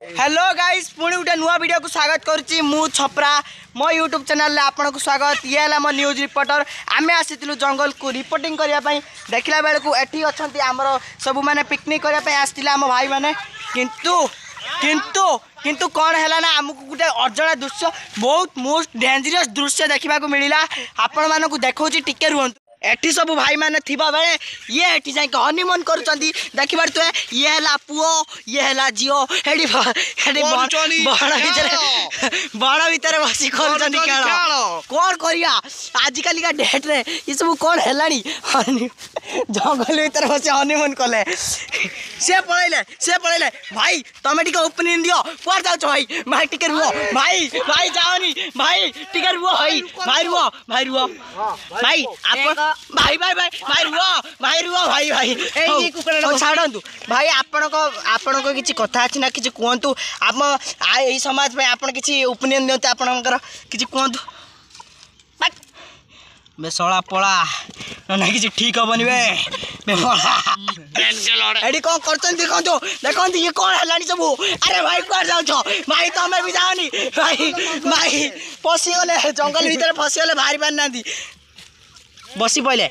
hello guys पुणी गोटे नुआ वीडियो को स्वागत करुच्ची मु छपरा मो यूट्यूब चैनल आपन को स्वागत ये है मो न्यूज रिपोर्टर आमे आसीलु जंगल को रिपोर्टिंग करने देखला बेल को एठी अछंती हमर सब माने पिकनिक करने आसथिले आम भाई माने किंतु किंतु किंतु कौन है ना आमको गोटे अजଣା दृश्य बहुत मोस्ट डेंजरस दृश्य देखा मिलला आपण मानक देखा टिके रुहतु एठी सब भाई माने थिबा बेले ये एठी जाई हनीमून करूचंती देखि बार तो ये हला पुओ ये हला जियो हेडी हेडी बड़ भीतर बसी करूचंती केळ कोन करिया आज काली का डेट रे ये सब कोन हेलानी जंगल भीतर बसी हनीमून कले से पळैले भाई तमे टिके ओपनिंग दियो कोर जाउछ भाई टिके रुओ भाई जाओनी भाई टिके रुओ भाई रुओ भाई आप भाई रुआ भाई छाड़ू भाई आपण को किसी कथा अच्छी ना कि कहतु आप यही समाज में आप किसी ओपिनियन दिखाते आपणकर कि कहतु बेसला पड़ा ना कि ठीक हेनी एडी कौन कर देखो ये कौन है सब अरे भाई कौन जाओ भाई तमें भी जाओनी भाई पशिगले जंगल भीतर फसीगले बाहरी पार ना बसी पड़े